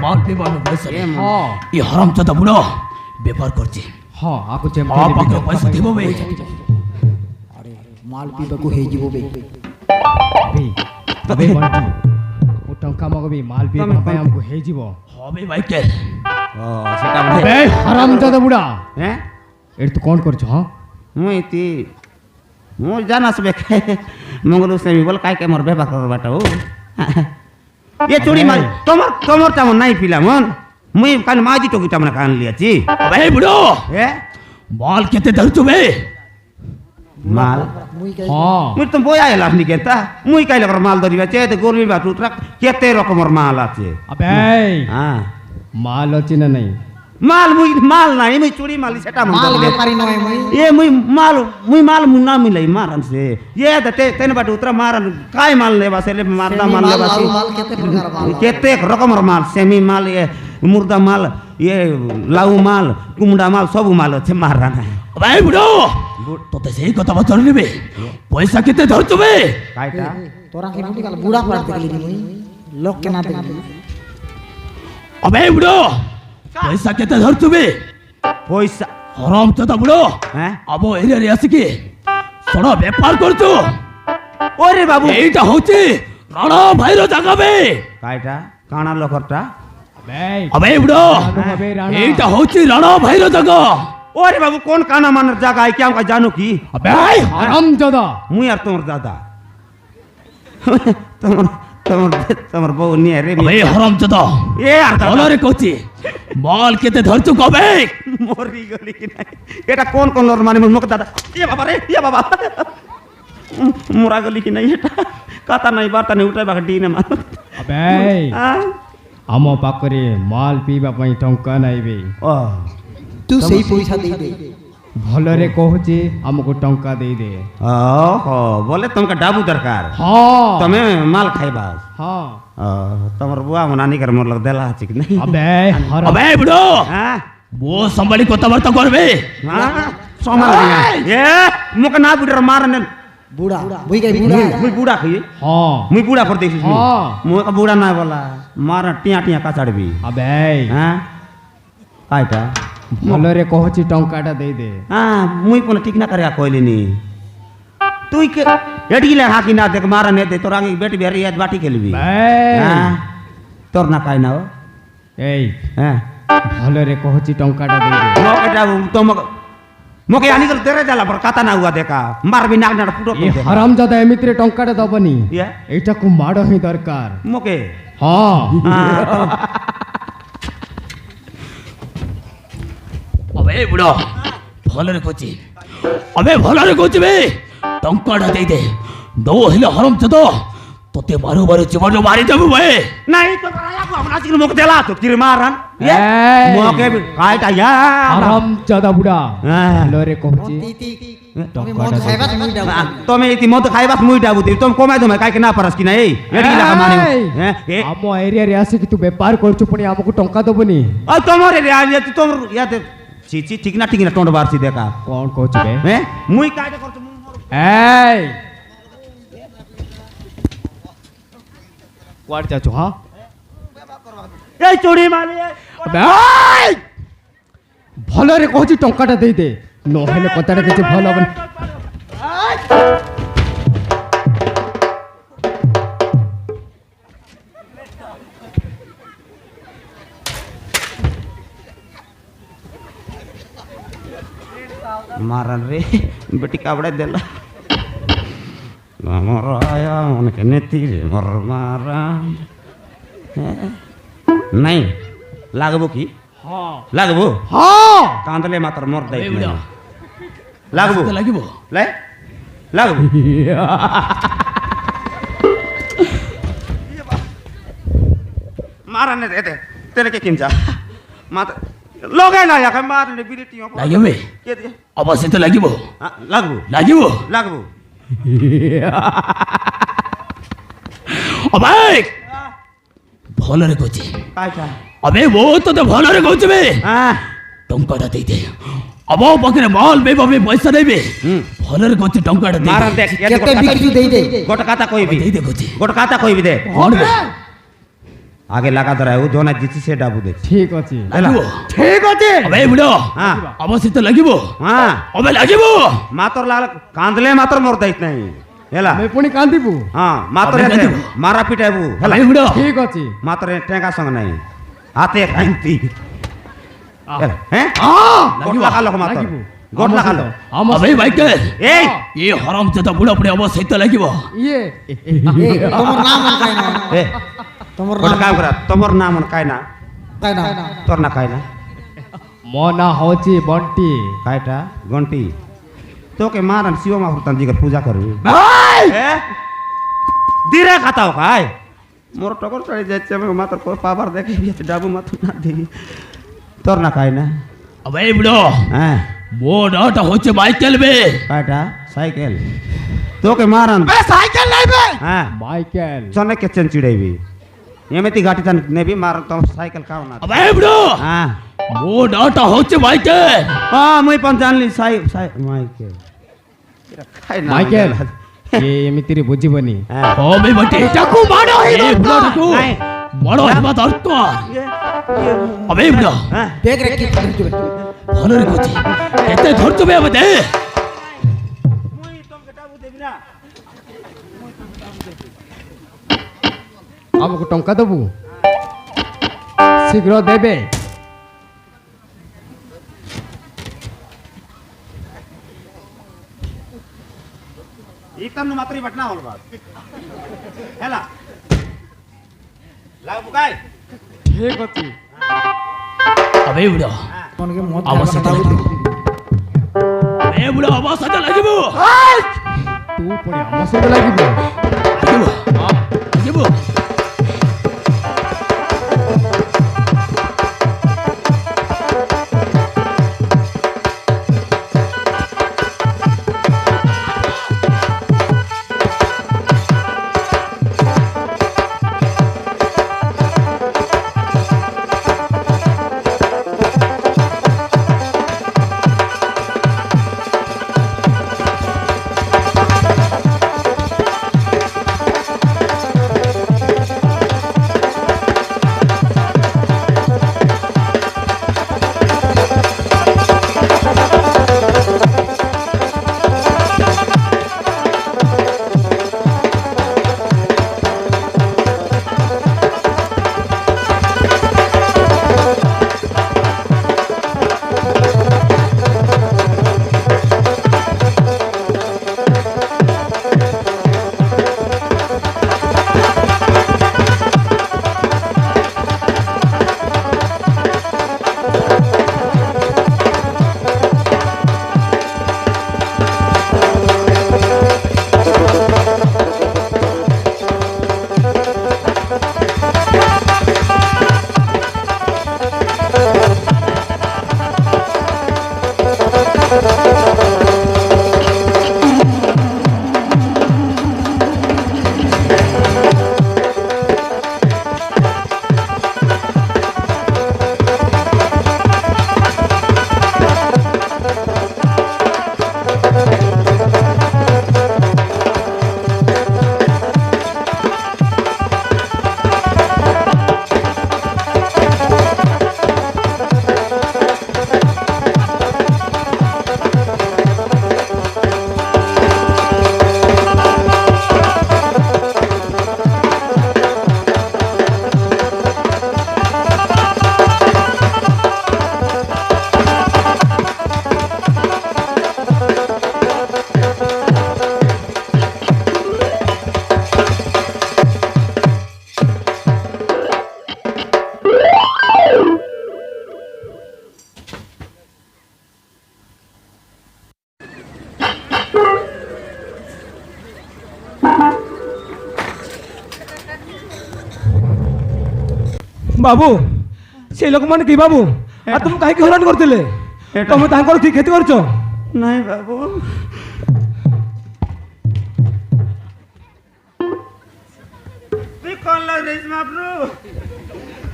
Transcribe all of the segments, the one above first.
মাল পেপার পয়সা এই হারামজাদা বুড়ো ব্যাপার করছে আকু পয়সা দেব বে আরে মাল পিବାକୁ ହେଇଯିବ ବେ তবে বন্টি ও টঙ্কা মগবি মাল পিবা পাই আমকু ହେଇଯିବ হবে মাইকেল সেটা বে হারামজাদা বুড়া হ্যাঁ এর তু কোন করছ ମୁଁ ଜାନସବେ ମଙ୍ଗଲ ସେମି ବୋଲ କାଇ ମୋର ବେବା କରବାଟା ଓ ये चोरी मार तमर तमर नहीं पिला मन मुई कान माजी टोकी तमना कान लिया छी अबे बुढ़ो ए माल केते धरचु बे माल मुई तुम बोया लास नि केता मुई काइले कर माल दरिबा चे ते गोरमी बाटू ट्रक केते रकमर माल आछे अबे हां माल अछि ना नहीं माल माल नहीं मुई चोरी माल सेटा मन माल व्यापारी नय मुई ये मुई माल मुन्ना मिलै मारन से ये ते तेन बाटू उतरा मारन काय माल लेबा से ले मारदा माल लेबा से माल केते प्रकार माल केते रकमर माल सेमी माल ये मुर्दा माल ये लाउ माल कुमडा माल सब माल আছে मारन अबे बुढ़ो তোতে সেই কথা বতর নিবে পয়সা কেতে ধরছু বে कायटा तोरा के मुटी काल बुढ़ा पड़ देखली मुई लोग के ना देखली अबे बुढ़ो পয়সা কেতে ধরছু বে पैसा হারামজাদা বুড়ো हैं আবো এরিয়া রে আসিকি সড়া ব্যাপার করছো ओरे बाबू এইটা হচ্ছে রাণা ভাইরো জায়গা বে कायटा काना लोकरटा अबे बुढ़ो এইটা হচ্ছে রাণা ভাইরো জায়গা ओरे बाबू कौन काना मानर जगह है क्या हमका जानो की अबे হারামজাদা मुई यार तुमर दादा तुमर तुमर तुमर बहु नी रे अबे हरामजादा ए यार বলো রে কোচি মাল কেতে ধরছু কবে मोरी गली की नहीं एटा कौन कौन लोर माने मुक दादा ये बाबा रे ये बाबा मोरा गली की नहीं एटा काता नहीं बाता नहीं उठाई बाकी डी ने मार अबे हां आम पाखरे माल पीवा पई टंका नाइबे ओ तू सही पैसा दे दे भलरे कहूची हमको टंका दे दे ओहो बोले तुमका डाबू दरकार हाँ तमे माल खाइबा हाँ तमर बुआ मनानी कर मोर लग देला अछि कि नहीं अबे अबे बुढ़ो हां वो संभाली কথাবার্তা করবে हां सोमल ये मुक ना बुडर मारने बुढ़ा मुई के बुढ़ा मुई बुढ़ा खई हाँ मुई बुढ़ा पर देखि हाँ मुई का बुढ़ा ना बोला मार टिया टिया का चढ़बी अबे हां कायटा भलरे कहूची टंकाटा दे दे हां मुई कोन ठीक ना करे कोइलिनी तुई के एडी ले हाकी ना देख मारा ने दे तोरा की बेटी बेरी याद बाटी खेलबी हां तोर ना काय ना हो ए हां भलरे कहूची टंकाटा दे दे मो एटा तुम मोके आनी कर तेरे जाला पर काता ना हुआ देखा मार भी नाक ना फुटो ए हरामजादा एमित्रे टंकाटा दबनी ये एटा को माडो ही दरकार मोके हाँ अबे बुढ़ो भलरे कोचि अबे भलरे कोचि बे टंकाटा दे दे दो हिल हरामजादा তোতে বারো বারো জীবন মারি দেব বে नहीं तो कराया को अपना चिकन मोके देला तो किर मारन ये मोके कायटा या हरामजादा बुढ़ा भलरे कहूची তুমি মদ খাইবা মুই ডাব তুমি ইতি মদ খাইবাস মুই ডাবুতি তুমি কমাই দমে কাই না পারস কি না এই এডি লাগা মানে हैं ए ଆମ ଏରିଆରେ ଆସିକି ତୁ ବେପାର କରୁଛୁ ପୁଣି ଆମକୁ ଟଙ୍କା ଦବୁନି आ तमरे रे आलिया तुम या ते छी ठीक ना टोंड बारसी देखा କଣ କହୁଛୁ ବେ हैं मुई कायटा करछु मुई এই କୁଆଡେ ଯାଉଛୁ ହଁ ए चोरी माली এই! ଭଲରେ କହୁଛି ଟଙ୍କାଟା ଦେଇଦେ ନହେଲେ କଥାଟା କିଛି ଭଲ ହବନି मारन रे बेटी काबड़े देला हमर आया उनके नेती मर मारा नहीं लागबो की ହଁ लागबो ହଁ कांदले मात्र मोर दे अबे बुढ़ो लागबो লাগিব ले लागबो मारने दे दे तेरे के किंजा मात्र लगे ना या मारने बिरिटियो লাগিবে के दे অবশ্যই তো লাগিব लागबो লাগিব लागबो अबे भलरे कोचि कायटा अबे वो तो भलरे कोचि बे हां टंकाटा दे दे अब पाखे माल बेबा पैसा देबे भलरे कोचि टंकाटा दे मारन देख केते बिक्री दे दे गोट काता कोई भी दे दे कोचि गोट काता कोई भी दे कौन बे আগে লাগা ধরায় ও জনা দিচ্ছি সে ডাবু দেখছি ঠিক আছে ହେଲା ঠিক আছে अबे बुढ़ो হ্যাঁ अब सहित লাগিব হ্যাঁ अबे লাগিব মাতর লাগ কান্দলে মাতর মোর দায়িত্ব নাই ହେଲା আমি পুনি কান্দিবু হ্যাঁ মাতর ଆମେ এতে କାନ୍ଦିବୁ। মারা পিটাইবু ହେଲା अबे बुढ़ो ঠিক আছে মাতর টেঙ্গা সঙ্গ নাই হাতে কান্তি ହେଲା হ্যাঁ গোট লাগালো মাতর লাগিব গোট লাগালো আমার अबे माइकल এই ये हराम जदा बुढ़ा अपने अब सहित লাগিব ইয়ে তোমার নাম আর কাই না এ তোমার গোট নাম কাম করা তোমার নাম কাই না কাই না তোর না কাই না মো না হচ্ছে বন্টি কাইটা ঘন্টি তোকে মারান শিব মাহুতান জিগর পূজা করু এ দিরে খাতাও কাই মোর টকর চড়ে যাচ্ছে আমি মাতর কো পাবার দেখি বিয়ে ডাবু মাথু না দেই তোর না কাই না अबे बुढ़ो হ্যাঁ वो नाटा होचे माइकल बे কাইটা সাইকেল তোকে মারান সাইকেল লাইবে হ্যাঁ মাইকেল চনে কে চেন চিড়াইবি এমতি গাটি তান নেবি মারান তো সাইকেল কাও না अबे बुढ़ो হ্যাঁ वो नाटा होचे माइकल হ্যাঁ মুই পন জানলি সাই সাই মাইকেল খাই না মাইকেল এ এমিতিরে বুঝিবনি হ্যাঁ ओ बे बटे চাকু মারো ए बुढ़ो ठाकू नहीं। बड़ो हिम्मत और तो अबे बुढ़ो হ্যাঁ দেখ রে কি করতে ভালো রে কোচি কেতে ধরছো বে আমাদের মুই তোকে ডাবু দেবি না আমাকে টঙ্কা দেবু শীঘ্র দেবে ಈತನ್ನು ಮಾತ್ರ ಬಟ್ನಾ ಹೋಲ್ಬಾ ಹೇಳ লাগ বুকাই ঠিক আছে अबे बुढ़ो মনকে মত আবার সাথে লাগিব अबे बुढ़ो আবার সাথে লাগিব তুই পড়ে আমার সাথে লাগিব লাগিব লাগিব বাবু সেই ଲୋକମାନେ କି ବାବୁ ଆଉ ତୁମକୁ କାହିଁକି ହଇରାଣ କରିଥିଲେ ତମେ ତାଙ୍କର ଠିକ କ୍ଷତି କରୁଛ নাই বাবু তুই কোন লাগ রেস মাপরু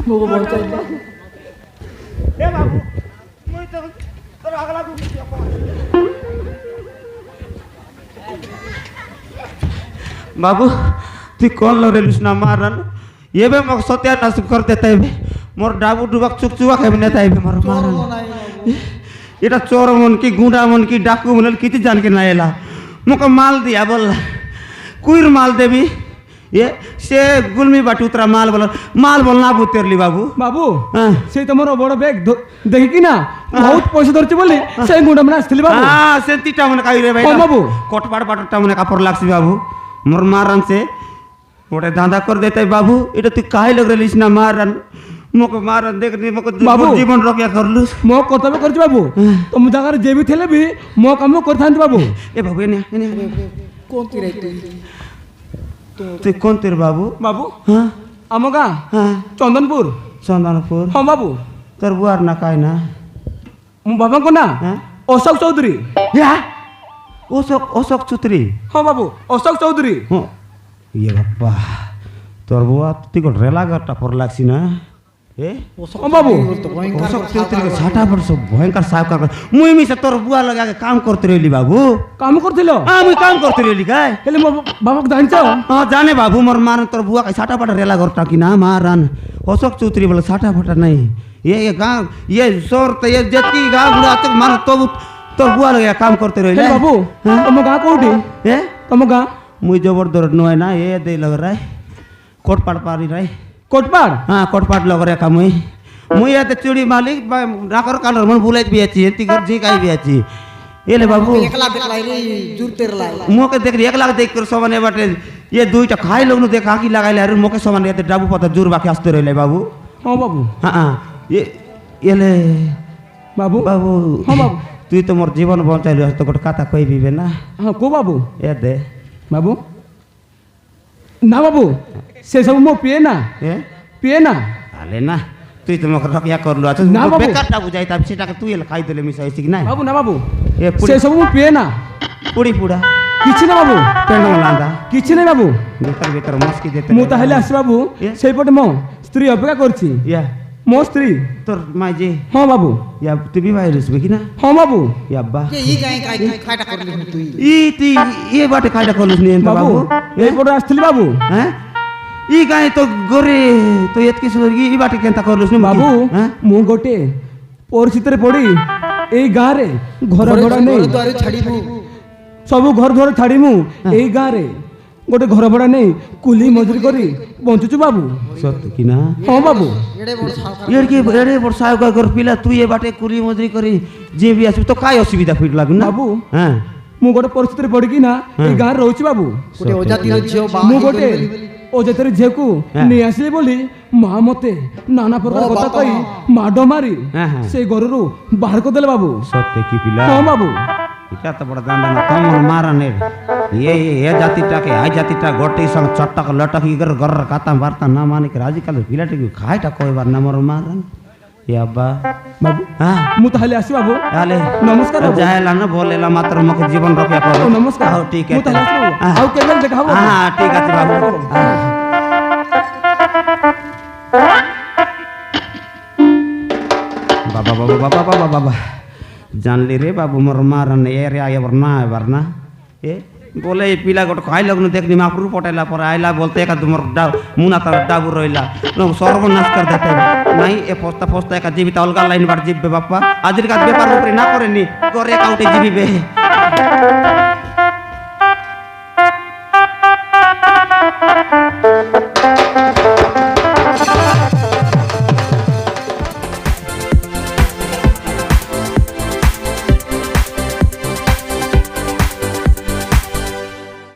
মুগো বলতে এ বাবু মুই তো তোর আগলা গুছি বাবু তুই কোন লাগ রেলিস না মারান एबे मग सत्यानाश कर देता है मोर डाबू डुबक चुक है नेता है मोर मार এটা চোর মন কি গুঁড়া মন কি ডাকু মন কিছু জানকে না এলা মোকে মাল দিয়া বল কুইর মাল দেবি এ সে গুলমি বাটি উতরা মাল বল না বুতেরলি বাবু বাবু হ্যাঁ। সেই তোমার বড় ব্যাগ দেখি কি না বহুত পয়সা ধরছি বলি সেই গুন্ডা মানে আসছিলি বাবু হ্যাঁ সেন্তিটা মনে কাই রে ভাই ও বাবু। কটপাট বাটটা মনে কাপড় লাগছি বাবু মোর মারান সে ওটা দাঁদা করে দেতে বাবু এটা তুই কাই লগ রেলিস না মারান মোকে মারান দেখনি মোকে বাবু। জীবন রক্ষা করলুস ମୋ କର୍ତ୍ତବ୍ୟ କରିଛି ବାବୁ ତମ ଜାଗାରେ ଯିଏ ବି ଥିଲେ ବି ମୋ କାମ କରିଥାନ୍ତି ବାବୁ এ বাবু এনে এনে কোন তুই রে তুই তুই কোন তোর বাবু ବାବୁ হ্যাঁ ଆମ ଗାଁ হ্যাঁ ଚନ୍ଦନପୁର চন্দনপুর ହଁ ବାବୁ তোর বুয়ার না কাই না ମୋ ବାବାଙ୍କ ନାଁ হ্যাঁ ଅଶୋକ ଚୌଧୁରୀ ইয়া অশোক অশোক চৌধুরী ହଁ ବାବୁ ଅଶୋକ ଚୌଧୁରୀ হ্যাঁ ইয়ে বাবা তোর বুয়া তুই কোন রেলা ঘরটা পর লাগছি না এ ହଁ বাবু অশোক চৌধুরী ছাটা পর সব ভয়ঙ্কর সাহেব কাম মুই মিছে তোর বুয়া লাগা কাম করতে রইলি বাবু କାମ କରୁଥିଲ হ্যাঁ মুই কাম করতে রইলি গায় ହେଲେ ମୋ ବାବାକୁ ଜାଣିଛ হ্যাঁ জানে বাবু মোর মান তোর বুয়া ছাটা পাটা রেলা ঘরটা কি না মারান অশোক চৌধুরী বলে ছাটা ফাটা নাই ये गाँव ये शोर तो ये जति गाँव बुढ़ा तक मान तो তোর বুয়া লাগা কাম করতে রইলি ହେଲେ ବାବୁ ତମ ଗାଁ କୋଉଠି এ ତମ ଗାଁ মুই জবরদস্ত নয় না এ দেই লগ রাই কোটপাট পারি রাই କୋଟପାଡ଼ হ্যাঁ কোটপাট লগ রে কামুই মুই এতে চুড়ি মালিক নাকর কালর মন ভুলাই বিয়াছি এতি ঘর জি কাই বিয়াছি এলে বাবু একলা দেখলাই রে জুর তের লাই মোকে দেখলি 1 লাখ দেখ করে সমানে বাটে ये দুইটা খাই লগনু দেখ আকি লাগাইলে আর মোকে সমানে এতে ডাবু পাতা জোর বাকি আসতে রইলে বাবু ହଁ ବାବୁ হ্যাঁ এ এলে ବାବୁ বাবু ହଁ ବାବୁ তুই তো মোর জীবন বঞ্চাইলি তো গোটে কথা কইবিবে না ହଁ କୋଉ ବାବୁ এ দে ବାବୁ ନା ବାବୁ ସେ ସବୁ ମୋ ପିଏ ନା এ ପିଏ না আলে না তুই তো মোকে রকিয়া করলু আচ্ছা না বাবু। বেকারটা বুঝাইতাম সেটাকে তুই এলে খাই দিলে মিশাইছি কি নাই ବାବୁ ନା ବାବୁ এ ସେ ସବୁ ମୁଁ ପିଏ ନା পুড়ি পুড়া କିଛି ନା ବାବୁ কেন লান্দা କିଛି ନାହିଁ ବାବୁ ভিতর ভিতর মস্কি দিতে ମୁଁ তাহলে আসি বাবু ଏ? সেইপଟେ ମୋ ସ୍ତ୍ରୀ ଅପେକ୍ଷା କରିଛି ইয়া ମୋ ସ୍ତ୍ରୀ তোর মাঝে ହଁ বাবু ইয়া তুই বিবাহ হইছিস কি না ହଁ বাবু ইয়া বা কে ই গায় খাইটা করলি তুই ই তুই এ বাটে খাইটা করলুস নি এনতে বাবু বাবু এইপଟେ আসଥିଲି বাবু হ্যাঁ ই গায়ে তো গরে তো এতকি সুন্দর ই বাটে কেনতা করলুস নি বাবু হ্যাঁ ମୁଁ ଗୋଟେ ପରିସ୍ଥିତିରେ ପଡ଼ି ଏଇ ଗାଁରେ ଘର ଭଡ଼ା ନେଇ ଦୁଆରେ ଛାଡ଼ିବୁ ସବୁ ଘର ଦ୍ୱାର ଛାଡ଼ି ମୁଁ ଏଇ ଗାଁରେ ଗୋଟେ ଘର ଭଡ଼ା ନେଇ କୁଲି ମଜୁରୀ କରି ବଞ୍ଚୁଛୁ ବାବୁ সত্য কি না ହଁ বাবু এড়ে বড় সাল এড়ে বড় সাহেব ঘর পিলা তুই এ বাটে কুলি মজুরি করে যে বি আসবি তো কাই অসুবিধা ফিট লাগু না বাবু হ্যাঁ ମୁଁ ଗୋଟେ ପରିସ୍ଥିତିରେ ପଡ଼ିକି ନା ଏଇ ଗାଁରେ ରହୁଛି ବାବୁ ଗୋଟେ ଓଜାତିର ଝିଅ ମୁଁ ଗୋଟେ ଅଜାତିର ଝିଅକୁ ନେଇ ଆସିଲି ବୋଲି ମା ମତେ ନାନା ପ୍ରକାର କଥା କହି ମାଡ଼ ମାରି হ্যাঁ হ্যাঁ ସେଇ ଘରରୁ ବାହାର କରିଦେଲେ ବାବୁ সত্য কি পিলা ହଁ বাবু এটা তো বড় দাম না তোমার মারানে এ জাতিটাকে আই জাতিটা গোটে সঙ্গ চট্টাক লটক ইগর গর কাতা বার্তা না মানে কি আজকাল পিলাটিকে খাইটা কইবার না মোর মারান এ আব্বা বাবু হ্যাঁ ମୁଁ ତାହେଲେ ଆସି ବାବୁ তাহলে নমস্কার বাবু যাইলা না বলেলা মাত্র মুখে জীবন রক্ষা করো ও, নমস্কার হ্যাঁ, ঠিক ମୁଁ আছে ତାହେଲେ ଆସିବି ବାବୁ। ଆଉ କେବେ ଦେଖା ହବ হ্যাঁ ঠিক আছে বাবু বাবা বাবা বাবা বাবা বাবা জানলি রে বাবু মোর মারান এরে আইবার না এবার না এ বলে এই পিলা গোটে খাই লগনু দেখলি মাপুরু পটাইলা পরে আইলা বলতে একা তোমার মুনা তার ডাবু রইলা সর্বনাশ কর দেতে নাই এ ফস্তা ফস্তা একা জীবিত অলগা লাইন বার জিববে বাপ্পা আজের কাজ ব্যাপার উপরে না করেনি করে অ্যাকাউন্টে জিবিবে